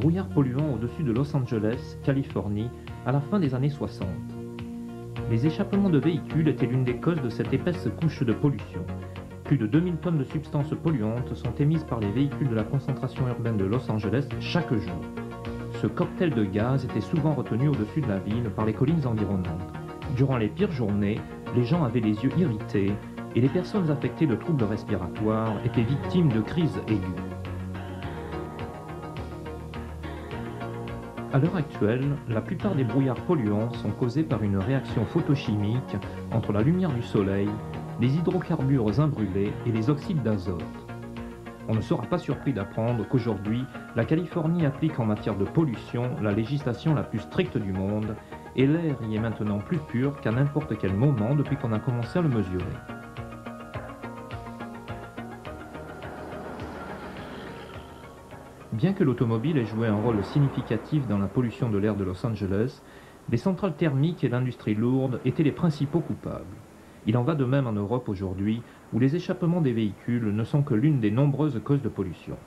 brouillard polluant au-dessus de Los Angeles, Californie, à la fin des années 60. Les échappements de véhicules étaient l'une des causes de cette épaisse couche de pollution. Plus de 2000 tonnes de substances polluantes sont émises par les véhicules de la concentration urbaine de Los Angeles chaque jour. Ce cocktail de gaz était souvent retenu au-dessus de la ville par les collines environnantes. Durant les pires journées, les gens avaient les yeux irrités et les personnes affectées de troubles respiratoires étaient victimes de crises aiguës. À l'heure actuelle, la plupart des brouillards polluants sont causés par une réaction photochimique entre la lumière du soleil, les hydrocarbures imbrûlés et les oxydes d'azote. On ne sera pas surpris d'apprendre qu'aujourd'hui, la Californie applique en matière de pollution la législation la plus stricte du monde et l'air y est maintenant plus pur qu'à n'importe quel moment depuis qu'on a commencé à le mesurer. Bien que l'automobile ait joué un rôle significatif dans la pollution de l'air de Los Angeles, les centrales thermiques et l'industrie lourde étaient les principaux coupables. Il en va de même en Europe aujourd'hui, où les échappements des véhicules ne sont que l'une des nombreuses causes de pollution.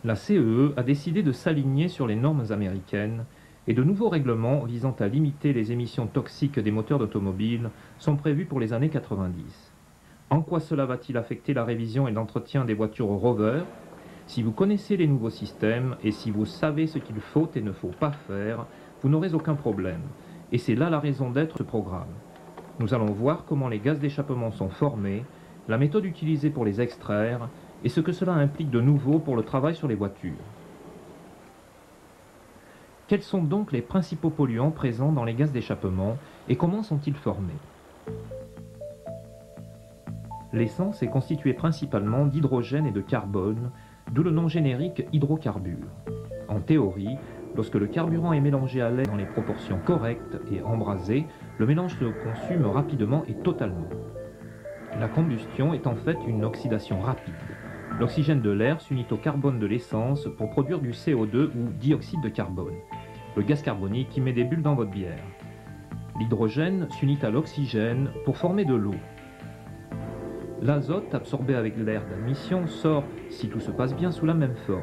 La CEE a décidé de s'aligner sur les normes américaines et de nouveaux règlements visant à limiter les émissions toxiques des moteurs d'automobile sont prévus pour les années 90. En quoi cela va-t-il affecter la révision et l'entretien des voitures Rover? Si vous connaissez les nouveaux systèmes et si vous savez ce qu'il faut et ne faut pas faire, vous n'aurez aucun problème. Et c'est là la raison d'être de ce programme. Nous allons voir comment les gaz d'échappement sont formés, la méthode utilisée pour les extraire et ce que cela implique de nouveau pour le travail sur les voitures. Quels sont donc les principaux polluants présents dans les gaz d'échappement et comment sont-ils formés? L'essence est constituée principalement d'hydrogène et de carbone, d'où le nom générique hydrocarbure. En théorie, lorsque le carburant est mélangé à l'air dans les proportions correctes et embrasé, le mélange se consume rapidement et totalement. La combustion est en fait une oxydation rapide. L'oxygène de l'air s'unit au carbone de l'essence pour produire du CO2 ou dioxyde de carbone, le gaz carbonique qui met des bulles dans votre bière. L'hydrogène s'unit à l'oxygène pour former de l'eau. L'azote absorbé avec l'air d'admission sort, si tout se passe bien, sous la même forme.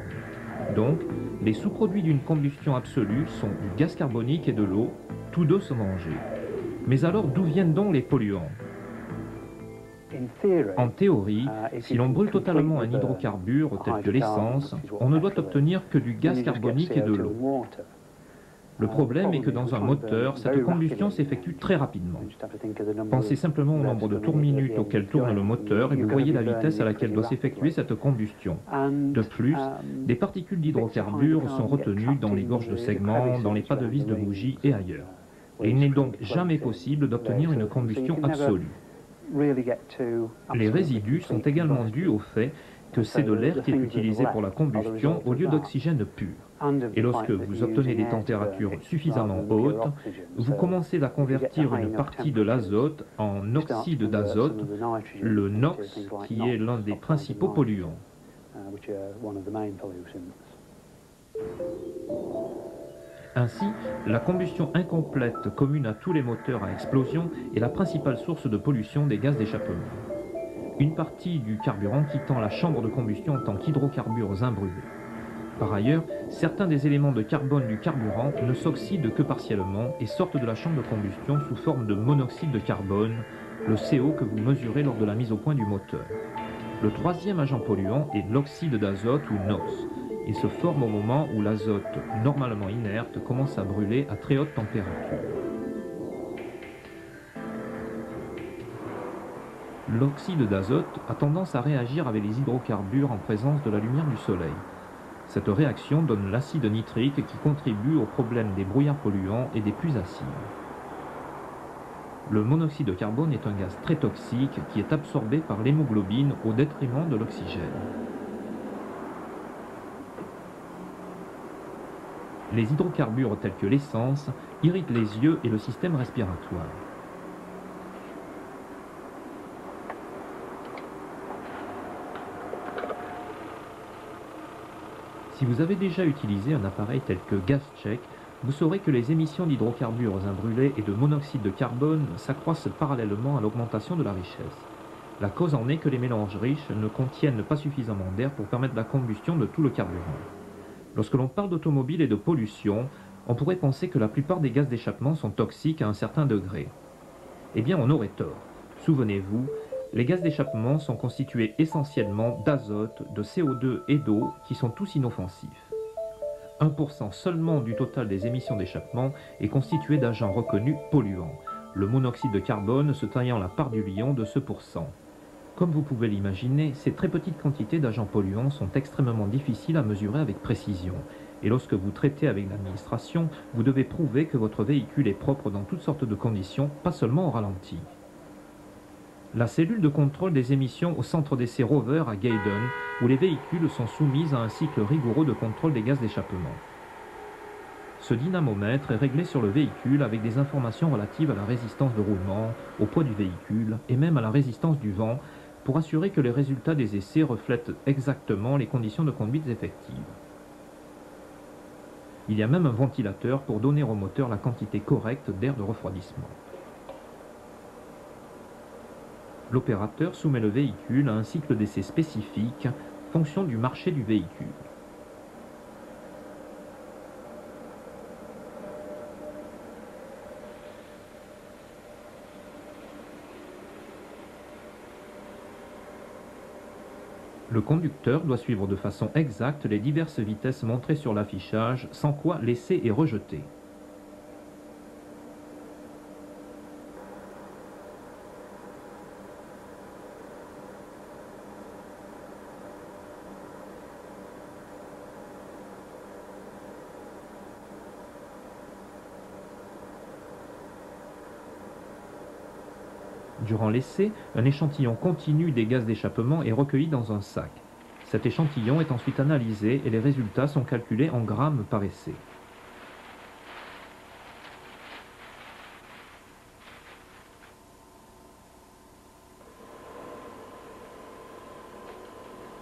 Donc, les sous-produits d'une combustion absolue sont du gaz carbonique et de l'eau, tous deux sont mélangés. Mais alors, d'où viennent donc les polluants? En théorie, si l'on brûle totalement un hydrocarbure tel que l'essence, on ne doit obtenir que du gaz carbonique et de l'eau. Le problème est que dans un moteur, cette combustion s'effectue très rapidement. Pensez simplement au nombre de tours-minutes auquel tourne le moteur et vous voyez la vitesse à laquelle doit s'effectuer cette combustion. De plus, des particules d'hydrocarbures sont retenues dans les gorges de segments, dans les pas de vis de bougies et ailleurs. Et il n'est donc jamais possible d'obtenir une combustion absolue. Les résidus sont également dus au fait que c'est de l'air qui est utilisé pour la combustion au lieu d'oxygène pur. Et lorsque vous obtenez des températures suffisamment hautes, vous commencez à convertir une partie de l'azote en oxyde d'azote, le NOx, qui est l'un des principaux polluants. Ainsi, la combustion incomplète commune à tous les moteurs à explosion est la principale source de pollution des gaz d'échappement. Une partie du carburant quittant la chambre de combustion en tant qu'hydrocarbures imbrûlés. Par ailleurs, certains des éléments de carbone du carburant ne s'oxydent que partiellement et sortent de la chambre de combustion sous forme de monoxyde de carbone, le CO que vous mesurez lors de la mise au point du moteur. Le troisième agent polluant est l'oxyde d'azote ou NOx. Il se forme au moment où l'azote, normalement inerte, commence à brûler à très haute température. L'oxyde d'azote a tendance à réagir avec les hydrocarbures en présence de la lumière du soleil. Cette réaction donne l'acide nitrique qui contribue au problème des brouillards polluants et des pluies acides. Le monoxyde de carbone est un gaz très toxique qui est absorbé par l'hémoglobine au détriment de l'oxygène. Les hydrocarbures tels que l'essence irritent les yeux et le système respiratoire. Si vous avez déjà utilisé un appareil tel que GasCheck, vous saurez que les émissions d'hydrocarbures imbrûlés et de monoxyde de carbone s'accroissent parallèlement à l'augmentation de la richesse. La cause en est que les mélanges riches ne contiennent pas suffisamment d'air pour permettre la combustion de tout le carburant. Lorsque l'on parle d'automobile et de pollution, on pourrait penser que la plupart des gaz d'échappement sont toxiques à un certain degré. Eh bien, on aurait tort. Souvenez-vous, les gaz d'échappement sont constitués essentiellement d'azote, de CO2 et d'eau qui sont tous inoffensifs. 1% seulement du total des émissions d'échappement est constitué d'agents reconnus polluants, le monoxyde de carbone se taillant la part du lion de ce pourcent. Comme vous pouvez l'imaginer, ces très petites quantités d'agents polluants sont extrêmement difficiles à mesurer avec précision. Et lorsque vous traitez avec l'administration, vous devez prouver que votre véhicule est propre dans toutes sortes de conditions, pas seulement au ralenti. La cellule de contrôle des émissions au centre d'essai Rover à Gaydon, où les véhicules sont soumis à un cycle rigoureux de contrôle des gaz d'échappement. Ce dynamomètre est réglé sur le véhicule avec des informations relatives à la résistance de roulement, au poids du véhicule et même à la résistance du vent, pour assurer que les résultats des essais reflètent exactement les conditions de conduite effectives. Il y a même un ventilateur pour donner au moteur la quantité correcte d'air de refroidissement. L'opérateur soumet le véhicule à un cycle d'essai spécifique, fonction du marché du véhicule. Le conducteur doit suivre de façon exacte les diverses vitesses montrées sur l'affichage, sans quoi l'essai est rejeté. Durant l'essai, un échantillon continu des gaz d'échappement est recueilli dans un sac. Cet échantillon est ensuite analysé et les résultats sont calculés en grammes par essai.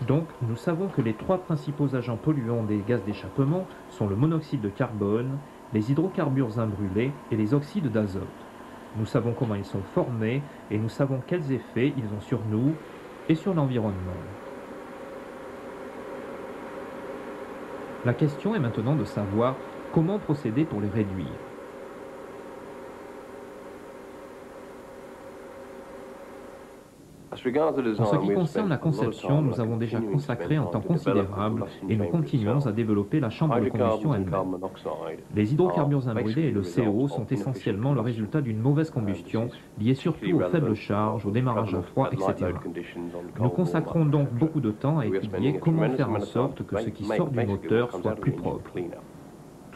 Donc, nous savons que les trois principaux agents polluants des gaz d'échappement sont le monoxyde de carbone, les hydrocarbures imbrûlés et les oxydes d'azote. Nous savons comment ils sont formés et nous savons quels effets ils ont sur nous et sur l'environnement. La question est maintenant de savoir comment procéder pour les réduire. En ce qui concerne la conception, nous avons déjà consacré un temps considérable et nous continuons à développer la chambre de combustion elle-même. Les hydrocarbures imbrûlés et le CO sont essentiellement le résultat d'une mauvaise combustion liée surtout aux faibles charges, au démarrage à froid, etc. Nous consacrons donc beaucoup de temps à étudier comment faire en sorte que ce qui sort du moteur soit plus propre.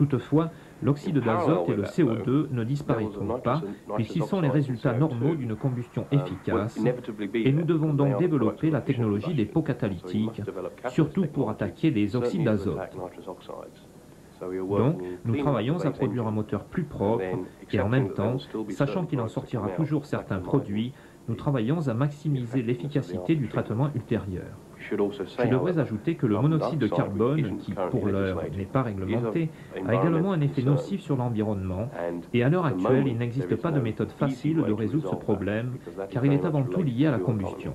Toutefois, l'oxyde d'azote et le CO2 ne disparaîtront pas puisqu'ils sont les résultats normaux d'une combustion efficace et nous devons donc développer la technologie des pots catalytiques, surtout pour attaquer les oxydes d'azote. Donc, nous travaillons à produire un moteur plus propre et en même temps, sachant qu'il en sortira toujours certains produits, nous travaillons à maximiser l'efficacité du traitement ultérieur. Je devrais ajouter que le monoxyde de carbone, qui pour l'heure n'est pas réglementé, a également un effet nocif sur l'environnement et à l'heure actuelle il n'existe pas de méthode facile de résoudre ce problème car il est avant tout lié à la combustion.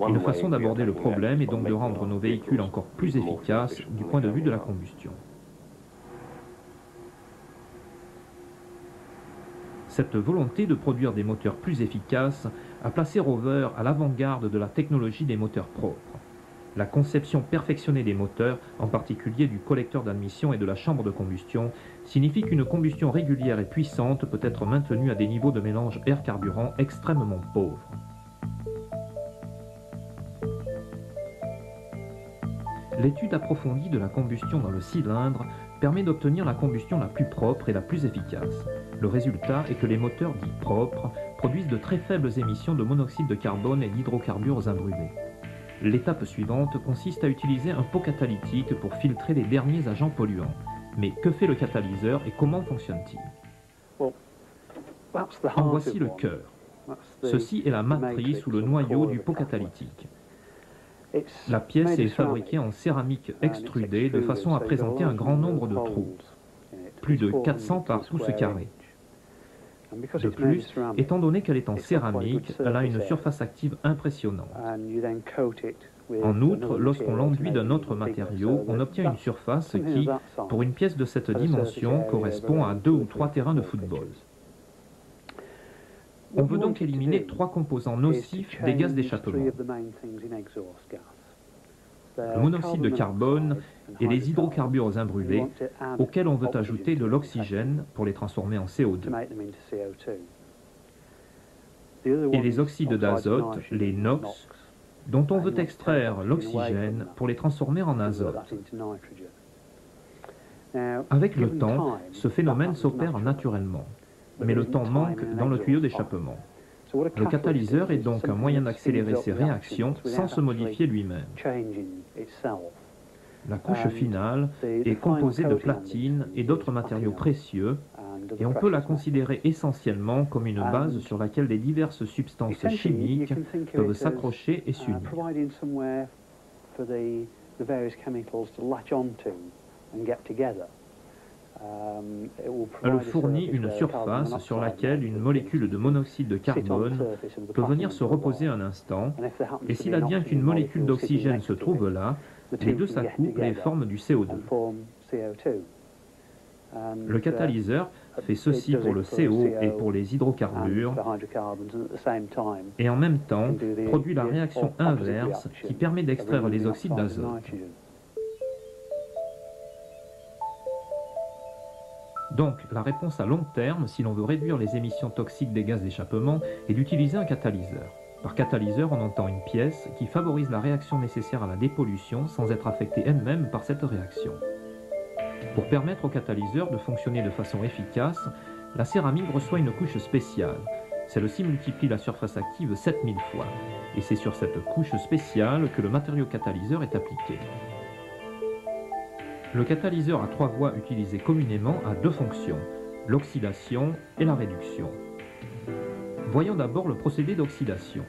Une façon d'aborder le problème est donc de rendre nos véhicules encore plus efficaces du point de vue de la combustion. Cette volonté de produire des moteurs plus efficaces a placé Rover à l'avant-garde de la technologie des moteurs propres. La conception perfectionnée des moteurs, en particulier du collecteur d'admission et de la chambre de combustion, signifie qu'une combustion régulière et puissante peut être maintenue à des niveaux de mélange air-carburant extrêmement pauvres. L'étude approfondie de la combustion dans le cylindre permet d'obtenir la combustion la plus propre et la plus efficace. Le résultat est que les moteurs dits propres produisent de très faibles émissions de monoxyde de carbone et d'hydrocarbures imbrûlés. L'étape suivante consiste à utiliser un pot catalytique pour filtrer les derniers agents polluants. Mais que fait le catalyseur et comment fonctionne-t-il? En voici le cœur. Ceci est la matrice ou le noyau du pot catalytique. La pièce est fabriquée en céramique extrudée de façon à présenter un grand nombre de trous, plus de 400 par pouce carré. De plus, étant donné qu'elle est en céramique, elle a une surface active impressionnante. En outre, lorsqu'on l'enduit d'un autre matériau, on obtient une surface qui, pour une pièce de cette dimension, correspond à 2 ou 3 terrains de football. On veut donc éliminer 3 composants nocifs des gaz d'échappement: le monoxyde de carbone et les hydrocarbures imbrûlés, auxquels on veut ajouter de l'oxygène pour les transformer en CO2. Et les oxydes d'azote, les NOx, dont on veut extraire l'oxygène pour les transformer en azote. Avec le temps, ce phénomène s'opère naturellement, mais le temps manque dans le tuyau d'échappement. Le catalyseur est donc un moyen d'accélérer ces réactions sans se modifier lui-même. La couche finale est composée de platine et d'autres matériaux précieux, et on peut la considérer essentiellement comme une base sur laquelle les diverses substances chimiques peuvent s'accrocher et s'unir. Elle fournit une surface sur laquelle une molécule de monoxyde de carbone peut venir se reposer un instant, et s'il advient qu'une molécule d'oxygène se trouve là, les deux s'accouplent et forment du CO2. Le catalyseur fait ceci pour le CO et pour les hydrocarbures, et en même temps produit la réaction inverse qui permet d'extraire les oxydes d'azote. Donc, la réponse à long terme, si l'on veut réduire les émissions toxiques des gaz d'échappement, est d'utiliser un catalyseur. Par catalyseur, on entend une pièce qui favorise la réaction nécessaire à la dépollution sans être affectée elle-même par cette réaction. Pour permettre au catalyseur de fonctionner de façon efficace, la céramique reçoit une couche spéciale. Celle-ci multiplie la surface active 7000 fois, et c'est sur cette couche spéciale que le matériau catalyseur est appliqué. Le catalyseur à 3 voies utilisé communément a 2 fonctions, l'oxydation et la réduction. Voyons d'abord le procédé d'oxydation.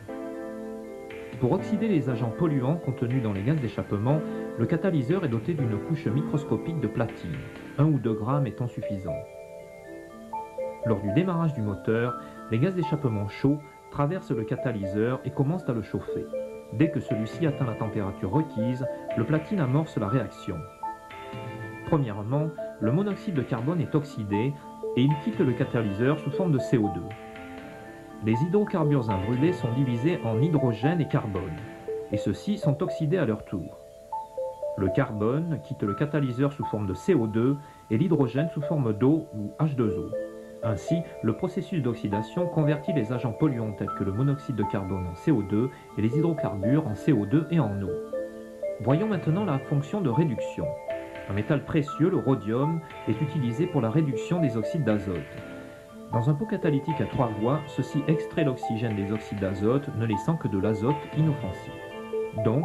Pour oxyder les agents polluants contenus dans les gaz d'échappement, le catalyseur est doté d'une couche microscopique de platine, 1 ou 2 grammes étant suffisant. Lors du démarrage du moteur, les gaz d'échappement chauds traversent le catalyseur et commencent à le chauffer. Dès que celui-ci atteint la température requise, le platine amorce la réaction. Premièrement, le monoxyde de carbone est oxydé et il quitte le catalyseur sous forme de CO2. Les hydrocarbures imbrûlés sont divisés en hydrogène et carbone, et ceux-ci sont oxydés à leur tour. Le carbone quitte le catalyseur sous forme de CO2 et l'hydrogène sous forme d'eau ou H2O. Ainsi, le processus d'oxydation convertit les agents polluants tels que le monoxyde de carbone en CO2 et les hydrocarbures en CO2 et en eau. Voyons maintenant la fonction de réduction. Un métal précieux, le rhodium, est utilisé pour la réduction des oxydes d'azote. Dans un pot catalytique à 3 voies, ceci extrait l'oxygène des oxydes d'azote, ne laissant que de l'azote inoffensif. Donc,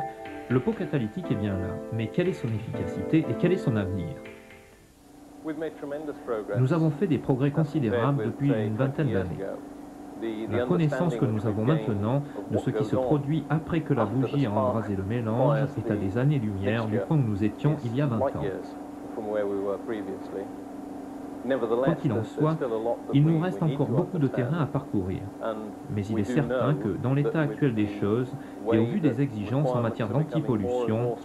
le pot catalytique est bien là, mais quelle est son efficacité et quel est son avenir? Nous avons fait des progrès considérables depuis une vingtaine d'années. La connaissance que nous avons maintenant de ce qui se produit après que la bougie a embrasé le mélange est à des années-lumière du point où nous étions il y a 20 ans. Quoi qu'il en soit, il nous reste encore beaucoup de terrain à parcourir. Mais il est certain que, dans l'état actuel des choses, et au vu des exigences en matière d'antipollution,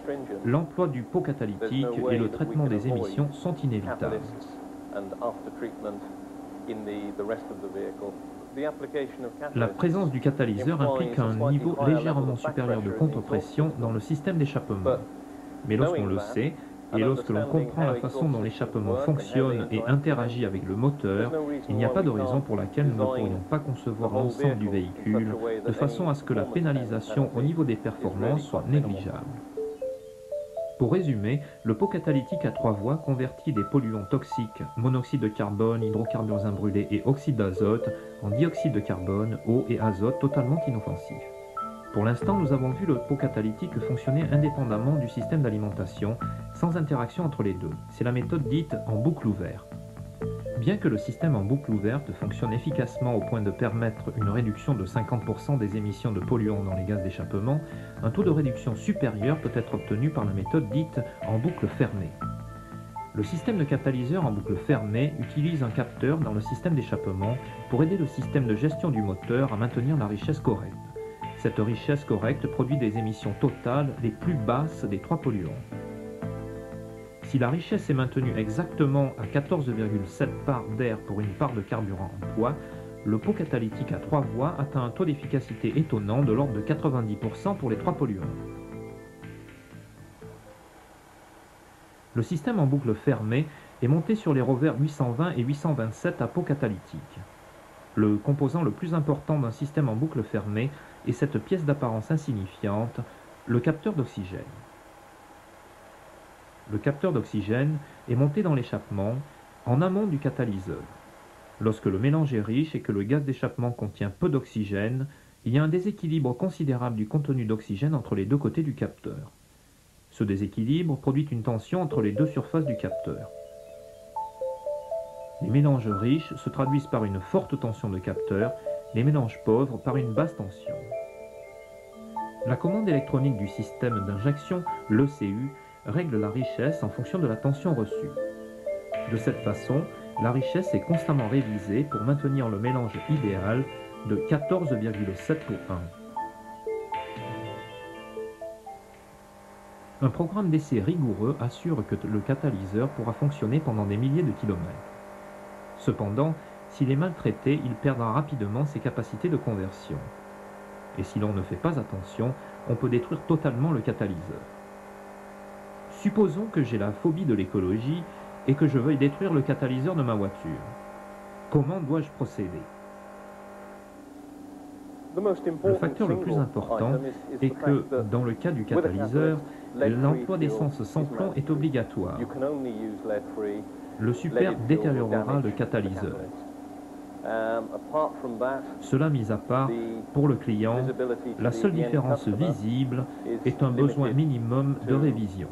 l'emploi du pot catalytique et le traitement des émissions sont inévitables. La présence du catalyseur implique un niveau légèrement supérieur de contre-pression dans le système d'échappement. Mais lorsqu'on le sait, et lorsque l'on comprend la façon dont l'échappement fonctionne et interagit avec le moteur, il n'y a pas de raison pour laquelle nous ne pourrions pas concevoir l'ensemble du véhicule de façon à ce que la pénalisation au niveau des performances soit négligeable. Pour résumer, le pot catalytique à 3 voies convertit des polluants toxiques, monoxyde de carbone, hydrocarbures imbrûlés et oxyde d'azote, en dioxyde de carbone, eau et azote totalement inoffensifs. Pour l'instant, nous avons vu le pot catalytique fonctionner indépendamment du système d'alimentation, sans interaction entre les deux. C'est la méthode dite en boucle ouverte. Bien que le système en boucle ouverte fonctionne efficacement au point de permettre une réduction de 50% des émissions de polluants dans les gaz d'échappement, un taux de réduction supérieur peut être obtenu par la méthode dite en boucle fermée. Le système de catalyseur en boucle fermée utilise un capteur dans le système d'échappement pour aider le système de gestion du moteur à maintenir la richesse correcte. Cette richesse correcte produit des émissions totales les plus basses des 3 polluants. Si la richesse est maintenue exactement à 14,7 parts d'air pour une part de carburant en poids, le pot catalytique à 3 voies atteint un taux d'efficacité étonnant de l'ordre de 90% pour les 3 polluants. Le système en boucle fermée est monté sur les rovers 820 et 827 à pot catalytique. Le composant le plus important d'un système en boucle fermée est cette pièce d'apparence insignifiante, le capteur d'oxygène. Le capteur d'oxygène est monté dans l'échappement, en amont du catalyseur. Lorsque le mélange est riche et que le gaz d'échappement contient peu d'oxygène, il y a un déséquilibre considérable du contenu d'oxygène entre les deux côtés du capteur. Ce déséquilibre produit une tension entre les deux surfaces du capteur. Les mélanges riches se traduisent par une forte tension de capteur, les mélanges pauvres par une basse tension. La commande électronique du système d'injection, l'ECU, règle la richesse en fonction de la tension reçue. De cette façon, la richesse est constamment révisée pour maintenir le mélange idéal de 14,7 pour 1. Un programme d'essai rigoureux assure que le catalyseur pourra fonctionner pendant des milliers de kilomètres. Cependant, s'il est maltraité, il perdra rapidement ses capacités de conversion. Et si l'on ne fait pas attention, on peut détruire totalement le catalyseur. Supposons que j'ai la phobie de l'écologie et que je veuille détruire le catalyseur de ma voiture. Comment dois-je procéder ? Le facteur le plus important est que, dans le cas du catalyseur, l'emploi d'essence sans plomb est obligatoire. Le super détériorera le catalyseur. Cela mis à part, pour le client, la seule différence visible est un besoin minimum de révision.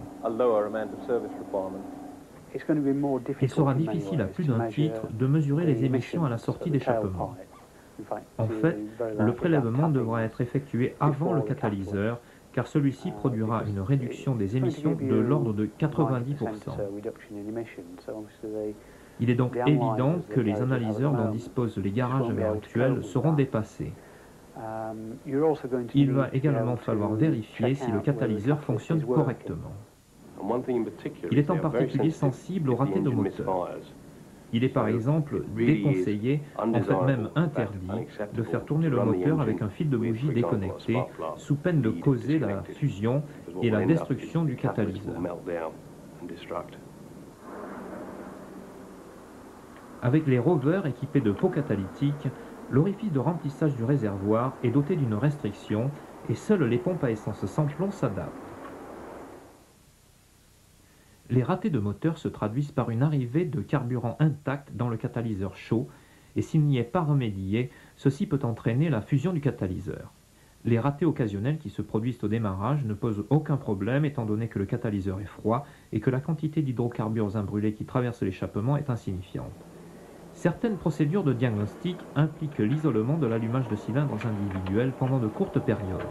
Il sera difficile à plus d'un titre de mesurer les émissions à la sortie d'échappement. En fait, le prélèvement devra être effectué avant le catalyseur, car celui-ci produira une réduction des émissions de l'ordre de 90%. Il est donc évident que les analyseurs dont disposent les garages à l'heure actuelle seront dépassés. Il va également falloir vérifier si le catalyseur fonctionne correctement. Il est en particulier sensible aux ratés de moteur. Il est par exemple déconseillé, en fait même interdit, de faire tourner le moteur avec un fil de bougie déconnecté, sous peine de causer la fusion et la destruction du catalyseur. Avec les rovers équipés de pots catalytiques, l'orifice de remplissage du réservoir est doté d'une restriction et seules les pompes à essence sans plomb s'adaptent. Les ratés de moteur se traduisent par une arrivée de carburant intact dans le catalyseur chaud, et s'il n'y est pas remédié, ceci peut entraîner la fusion du catalyseur. Les ratés occasionnels qui se produisent au démarrage ne posent aucun problème étant donné que le catalyseur est froid et que la quantité d'hydrocarbures imbrûlés qui traverse l'échappement est insignifiante. Certaines procédures de diagnostic impliquent l'isolement de l'allumage de cylindres individuels pendant de courtes périodes.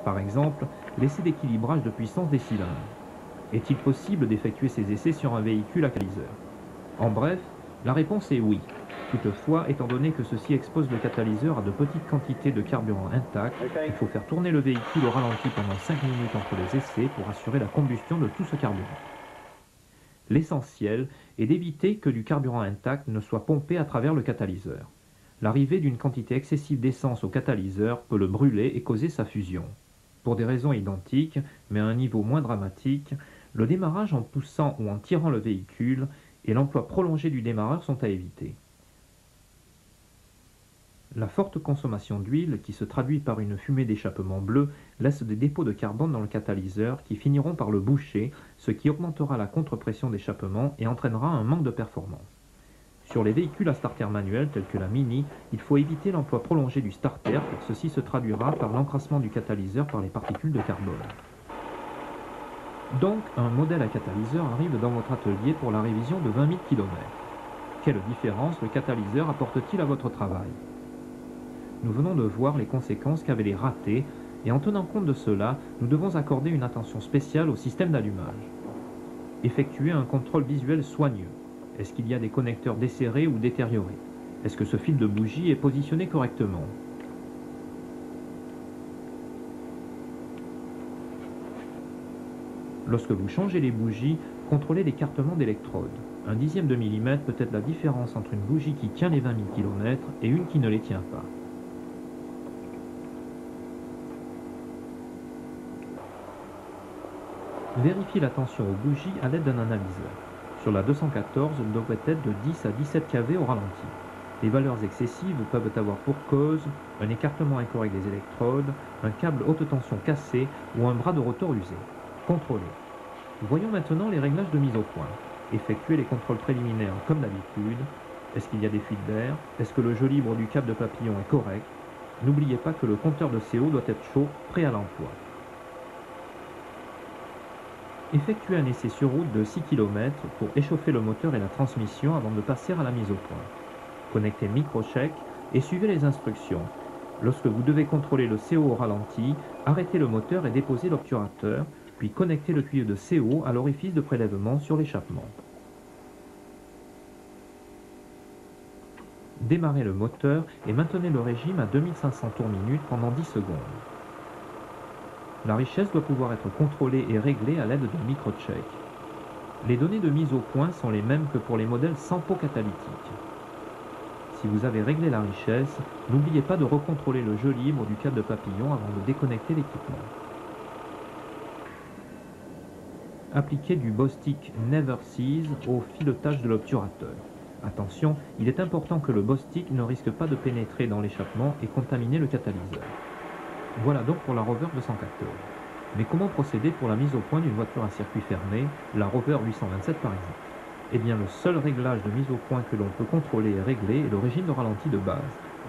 Par exemple, l'essai d'équilibrage de puissance des cylindres. Est-il possible d'effectuer ces essais sur un véhicule à catalyseur? En bref, la réponse est oui. Toutefois, étant donné que ceci expose le catalyseur à de petites quantités de carburant intact, il faut faire tourner le véhicule au ralenti pendant 5 minutes entre les essais pour assurer la combustion de tout ce carburant. L'essentiel est d'éviter que du carburant intact ne soit pompé à travers le catalyseur. L'arrivée d'une quantité excessive d'essence au catalyseur peut le brûler et causer sa fusion. Pour des raisons identiques, mais à un niveau moins dramatique, le démarrage en poussant ou en tirant le véhicule et l'emploi prolongé du démarreur sont à éviter. La forte consommation d'huile, qui se traduit par une fumée d'échappement bleu, laisse des dépôts de carbone dans le catalyseur qui finiront par le boucher, ce qui augmentera la contre-pression d'échappement et entraînera un manque de performance. Sur les véhicules à starter manuel tels que la Mini, il faut éviter l'emploi prolongé du starter car ceci se traduira par l'encrassement du catalyseur par les particules de carbone. Donc, un modèle à catalyseur arrive dans votre atelier pour la révision de 20 000 km. Quelle différence le catalyseur apporte-t-il à votre travail? Nous venons de voir les conséquences qu'avaient les ratés, et en tenant compte de cela, nous devons accorder une attention spéciale au système d'allumage. Effectuez un contrôle visuel soigneux. Est-ce qu'il y a des connecteurs desserrés ou détériorés? Est-ce que ce fil de bougie est positionné correctement? Lorsque vous changez les bougies, contrôlez l'écartement d'électrodes. Un dixième de millimètre peut être la différence entre une bougie qui tient les 20 000 km et une qui ne les tient pas. Vérifiez la tension aux bougies à l'aide d'un analyseur. Sur la 214, elle devrait être de 10 à 17 kV au ralenti. Les valeurs excessives peuvent avoir pour cause un écartement incorrect des électrodes, un câble haute tension cassé ou un bras de rotor usé. Contrôlez. Voyons maintenant les réglages de mise au point. Effectuez les contrôles préliminaires comme d'habitude. Est-ce qu'il y a des fuites d'air? Est-ce que le jeu libre du câble de papillon est correct? N'oubliez pas que le compteur de CO doit être chaud, prêt à l'emploi. Effectuez un essai sur route de 6 km pour échauffer le moteur et la transmission avant de passer à la mise au point. Connectez le microcheck et suivez les instructions. Lorsque vous devez contrôler le CO au ralenti, arrêtez le moteur et déposez l'obturateur, puis connectez le tuyau de CO à l'orifice de prélèvement sur l'échappement. Démarrez le moteur et maintenez le régime à 2500 tours minute pendant 10 secondes. La richesse doit pouvoir être contrôlée et réglée à l'aide d'un microcheck. Les données de mise au point sont les mêmes que pour les modèles sans pot catalytique. Si vous avez réglé la richesse, n'oubliez pas de recontrôler le jeu libre du câble de papillon avant de déconnecter l'équipement. Appliquez du Bostik Never Seize au filetage de l'obturateur. Attention, il est important que le Bostik ne risque pas de pénétrer dans l'échappement et contaminer le catalyseur. Voilà donc pour la Rover 214. Mais comment procéder pour la mise au point d'une voiture à circuit fermé, la Rover 827 par exemple? Eh bien, le seul réglage de mise au point que l'on peut contrôler et régler est le régime de ralenti de base.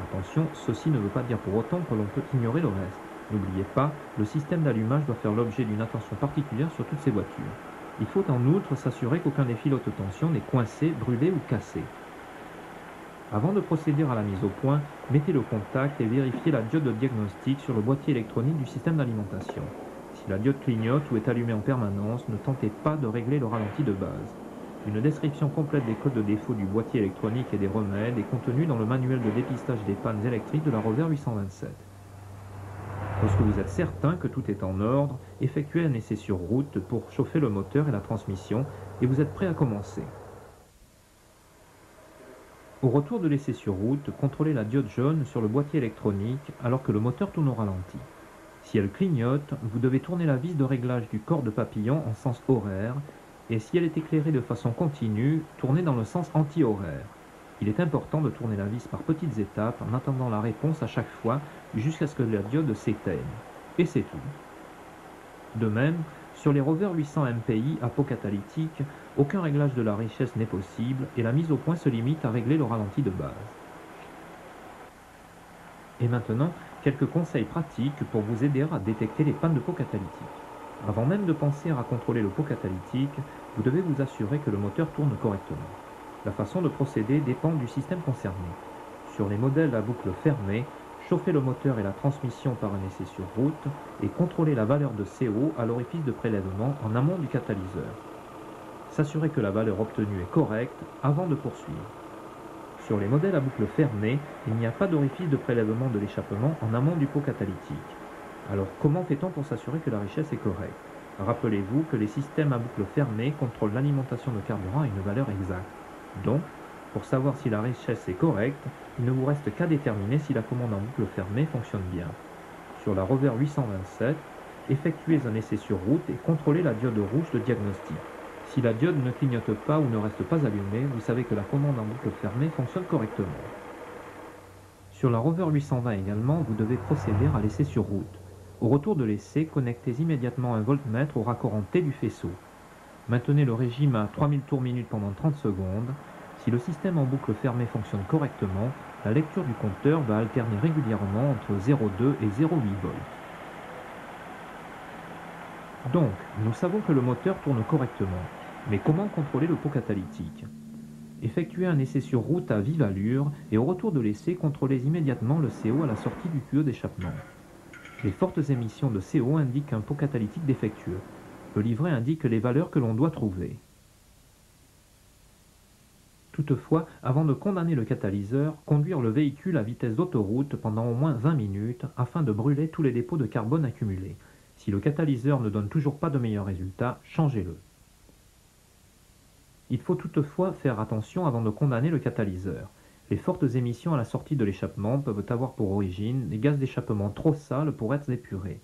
Attention, ceci ne veut pas dire pour autant que l'on peut ignorer le reste. N'oubliez pas, le système d'allumage doit faire l'objet d'une attention particulière sur toutes ces voitures. Il faut en outre s'assurer qu'aucun des fils haute tension n'est coincé, brûlé ou cassé. Avant de procéder à la mise au point, mettez le contact et vérifiez la diode de diagnostic sur le boîtier électronique du système d'alimentation. Si la diode clignote ou est allumée en permanence, ne tentez pas de régler le ralenti de base. Une description complète des codes de défaut du boîtier électronique et des remèdes est contenue dans le manuel de dépistage des pannes électriques de la Rover 827. Lorsque vous êtes certain que tout est en ordre, effectuez un essai sur route pour chauffer le moteur et la transmission et vous êtes prêt à commencer. Au retour de l'essai sur route, contrôlez la diode jaune sur le boîtier électronique alors que le moteur tourne au ralenti. Si elle clignote, vous devez tourner la vis de réglage du corps de papillon en sens horaire et si elle est éclairée de façon continue, tournez dans le sens anti-horaire. Il est important de tourner la vis par petites étapes en attendant la réponse à chaque fois jusqu'à ce que la diode s'éteigne. Et c'est tout. De même, sur les Rover 800 MPI à pot catalytique, aucun réglage de la richesse n'est possible et la mise au point se limite à régler le ralenti de base. Et maintenant, quelques conseils pratiques pour vous aider à détecter les pannes de pot catalytique. Avant même de penser à contrôler le pot catalytique, vous devez vous assurer que le moteur tourne correctement. La façon de procéder dépend du système concerné. Sur les modèles à boucle fermée, chauffez le moteur et la transmission par un essai sur route et contrôlez la valeur de CO à l'orifice de prélèvement en amont du catalyseur. S'assurer que la valeur obtenue est correcte avant de poursuivre. Sur les modèles à boucle fermée, il n'y a pas d'orifice de prélèvement de l'échappement en amont du pot catalytique. Alors comment fait-on pour s'assurer que la richesse est correcte? Rappelez-vous que les systèmes à boucle fermée contrôlent l'alimentation de carburant à une valeur exacte. Donc, pour savoir si la richesse est correcte, il ne vous reste qu'à déterminer si la commande en boucle fermée fonctionne bien. Sur la Rover 827, effectuez un essai sur route et contrôlez la diode rouge de diagnostic. Si la diode ne clignote pas ou ne reste pas allumée, vous savez que la commande en boucle fermée fonctionne correctement. Sur la Rover 820 également, vous devez procéder à l'essai sur route. Au retour de l'essai, connectez immédiatement un voltmètre au raccord en T du faisceau. Maintenez le régime à 3000 tours minute pendant 30 secondes. Si le système en boucle fermée fonctionne correctement, la lecture du compteur va alterner régulièrement entre 0,2 et 0,8 volts. Donc, nous savons que le moteur tourne correctement, mais comment contrôler le pot catalytique? Effectuez un essai sur route à vive allure et au retour de l'essai, contrôlez immédiatement le CO à la sortie du tuyau d'échappement. Les fortes émissions de CO indiquent un pot catalytique défectueux. Le livret indique les valeurs que l'on doit trouver. Toutefois, avant de condamner le catalyseur, conduire le véhicule à vitesse d'autoroute pendant au moins 20 minutes afin de brûler tous les dépôts de carbone accumulés. Si le catalyseur ne donne toujours pas de meilleurs résultats, changez-le. Il faut toutefois faire attention avant de condamner le catalyseur. Les fortes émissions à la sortie de l'échappement peuvent avoir pour origine des gaz d'échappement trop sales pour être épurés.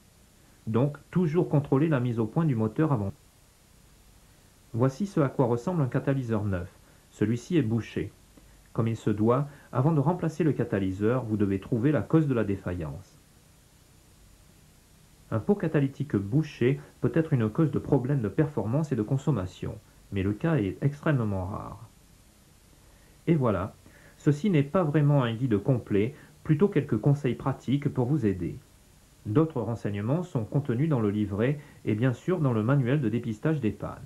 Donc, toujours contrôler la mise au point du moteur avant. Voici ce à quoi ressemble un catalyseur neuf. Celui-ci est bouché. Comme il se doit, avant de remplacer le catalyseur, vous devez trouver la cause de la défaillance. Un pot catalytique bouché peut être une cause de problème de performance et de consommation, mais le cas est extrêmement rare. Et voilà, ceci n'est pas vraiment un guide complet, plutôt quelques conseils pratiques pour vous aider. D'autres renseignements sont contenus dans le livret et bien sûr dans le manuel de dépistage des pannes.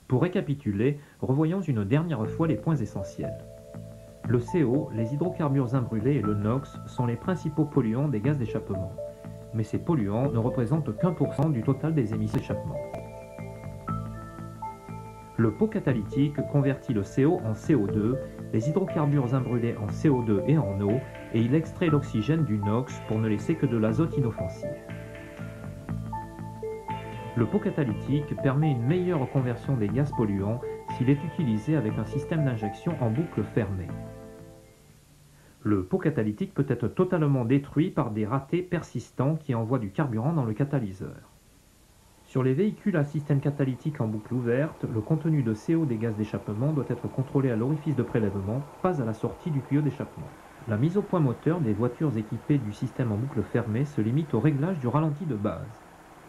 Pour récapituler, revoyons une dernière fois les points essentiels. Le CO, les hydrocarbures imbrûlés et le NOx sont les principaux polluants des gaz d'échappement. Mais ces polluants ne représentent qu'1 % du total des émissions d'échappement. Le pot catalytique convertit le CO en CO2, les hydrocarbures imbrûlés en CO2 et en eau, et il extrait l'oxygène du NOx pour ne laisser que de l'azote inoffensif. Le pot catalytique permet une meilleure conversion des gaz polluants s'il est utilisé avec un système d'injection en boucle fermée. Le pot catalytique peut être totalement détruit par des ratés persistants qui envoient du carburant dans le catalyseur. Sur les véhicules à système catalytique en boucle ouverte, le contenu de CO des gaz d'échappement doit être contrôlé à l'orifice de prélèvement, pas à la sortie du tuyau d'échappement. La mise au point moteur des voitures équipées du système en boucle fermée se limite au réglage du ralenti de base.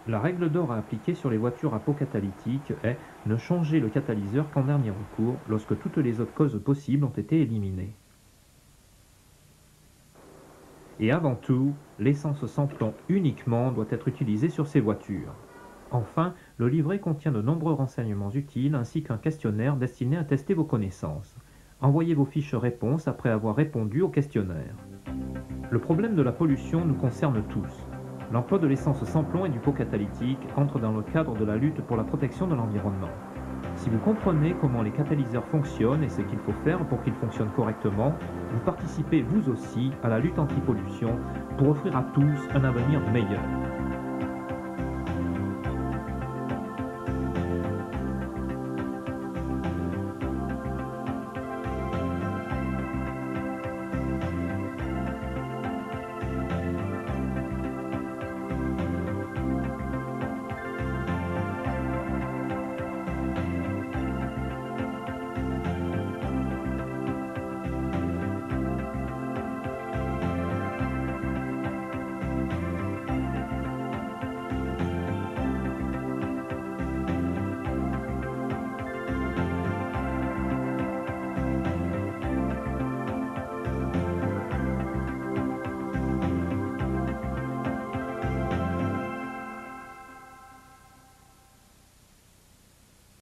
La règle d'or à appliquer sur les voitures à pot catalytique est ne changer le catalyseur qu'en dernier recours, lorsque toutes les autres causes possibles ont été éliminées. Et avant tout, l'essence sans plomb uniquement doit être utilisée sur ces voitures. Enfin, le livret contient de nombreux renseignements utiles ainsi qu'un questionnaire destiné à tester vos connaissances. Envoyez vos fiches réponses après avoir répondu au questionnaire. Le problème de la pollution nous concerne tous. L'emploi de l'essence sans plomb et du pot catalytique entre dans le cadre de la lutte pour la protection de l'environnement. Si vous comprenez comment les catalyseurs fonctionnent et ce qu'il faut faire pour qu'ils fonctionnent correctement, vous participez vous aussi à la lutte anti-pollution pour offrir à tous un avenir meilleur.